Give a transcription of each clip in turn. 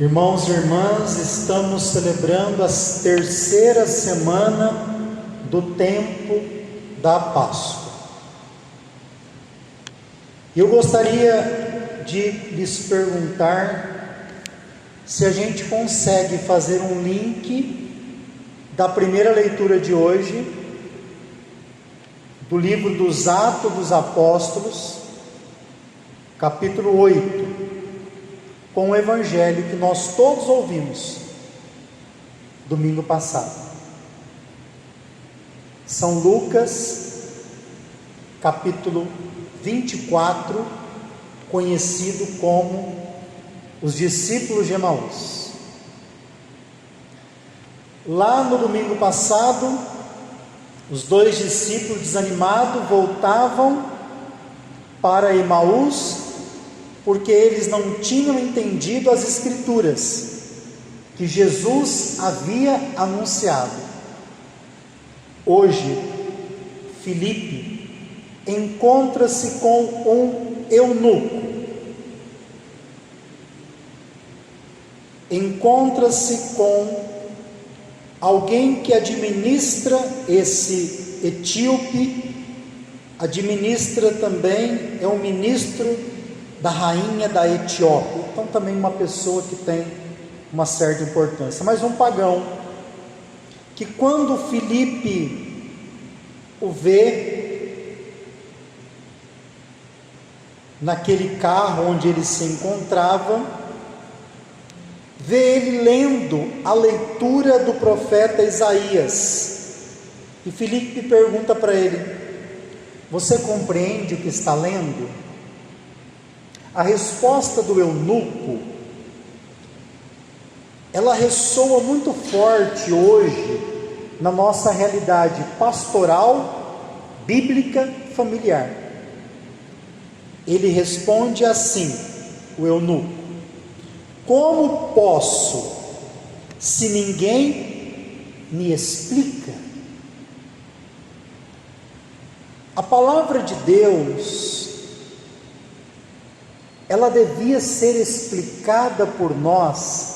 Irmãos e irmãs, estamos celebrando a terceira semana do tempo da Páscoa. Eu gostaria de lhes perguntar se a gente consegue fazer um link da primeira leitura de hoje, do livro dos Atos dos Apóstolos, capítulo 8, com o evangelho que nós todos ouvimos domingo passado. São Lucas, capítulo 24, conhecido como os discípulos de Emaús. Lá no domingo passado, os dois discípulos desanimados voltavam para Emaús, porque eles não tinham entendido as Escrituras que Jesus havia anunciado. Hoje, Filipe encontra-se com um eunuco, encontra-se com alguém que administra, esse etíope, administra também, é um ministro da rainha da Etiópia, então também uma pessoa que tem uma certa importância, mas um pagão, que quando Filipe o vê, naquele carro onde ele se encontrava, vê ele lendo a leitura do profeta Isaías, e Filipe pergunta para ele: você compreende o que está lendo? A resposta do eunuco, ela ressoa muito forte hoje na nossa realidade pastoral, bíblica, familiar. Ele responde assim, o eunuco: como posso, se ninguém me explica? A palavra de Deus, ela devia ser explicada por nós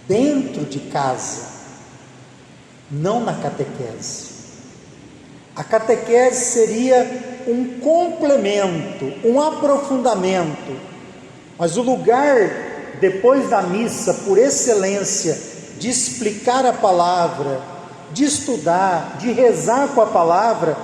dentro de casa, não na catequese. A catequese seria um complemento, um aprofundamento, mas o lugar, depois da missa, por excelência, de explicar a palavra, de estudar, de rezar com a palavra,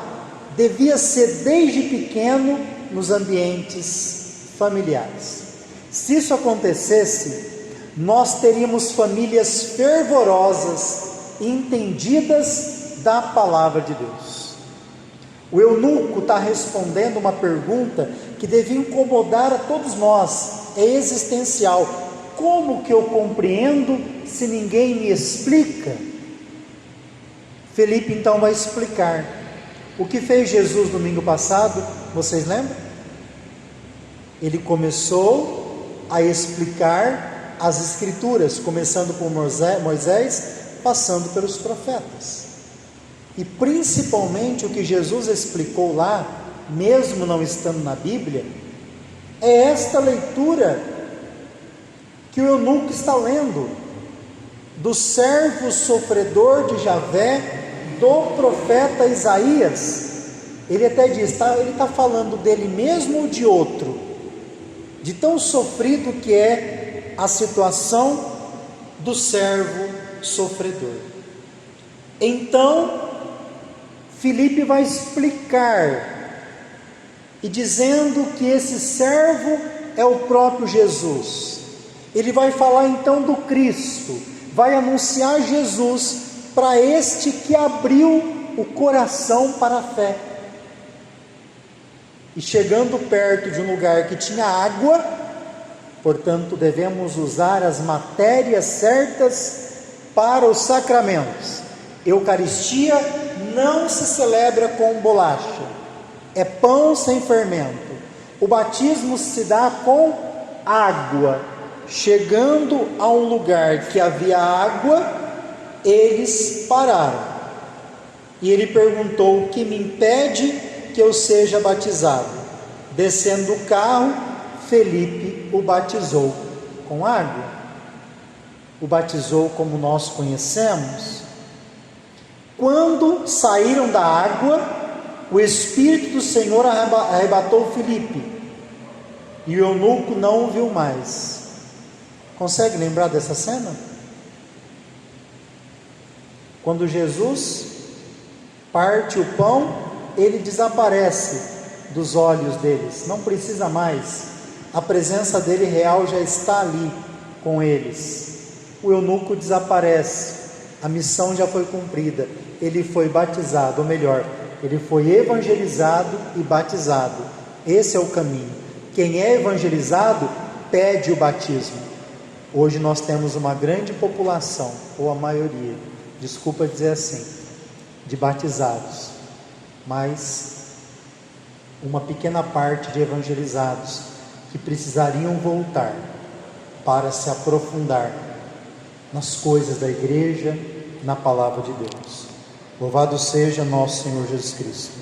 devia ser desde pequeno nos ambientes familiares. Se isso acontecesse, nós teríamos famílias fervorosas, entendidas da palavra de Deus. O eunuco está respondendo uma pergunta que devia incomodar a todos nós, é existencial: como que eu compreendo se ninguém me explica? Felipe então vai explicar o que fez Jesus domingo passado. Vocês lembram? Ele começou a explicar as Escrituras, começando por Moisés, passando pelos profetas. E principalmente o que Jesus explicou lá, mesmo não estando na Bíblia, é esta leitura que o eunuco está lendo, do servo sofredor de Javé, do profeta Isaías. Ele até diz, ele está falando dele mesmo ou de outro? De tão sofrido que é a situação do servo sofredor. Então, Filipe vai explicar, e dizendo que esse servo é o próprio Jesus. Ele vai falar então do Cristo, vai anunciar Jesus para este que abriu o coração para a fé. E chegando perto de um lugar que tinha água, portanto devemos usar as matérias certas para os sacramentos. Eucaristia não se celebra com bolacha, é pão sem fermento. O batismo se dá com água. Chegando a um lugar que havia água, eles pararam. E ele perguntou: o que me impede que eu seja batizado? Descendo do carro, Felipe o batizou com água. o batizou como nós conhecemos. Quando saíram da água, o Espírito do Senhor arrebatou Filipe, e o eunuco não o viu mais. Consegue lembrar dessa cena? Quando Jesus parte o pão, ele desaparece dos olhos deles, não precisa mais, a presença dele real já está ali com eles. O eunuco desaparece, a missão já foi cumprida, ele foi batizado, ou melhor, ele foi evangelizado e batizado. Esse é o caminho. Quem é evangelizado pede o batismo. Hoje nós temos uma grande população, ou a maioria, desculpa dizer assim, de batizados, mas uma pequena parte de evangelizados que precisariam voltar para se aprofundar nas coisas da igreja, na palavra de Deus. Louvado seja nosso Senhor Jesus Cristo.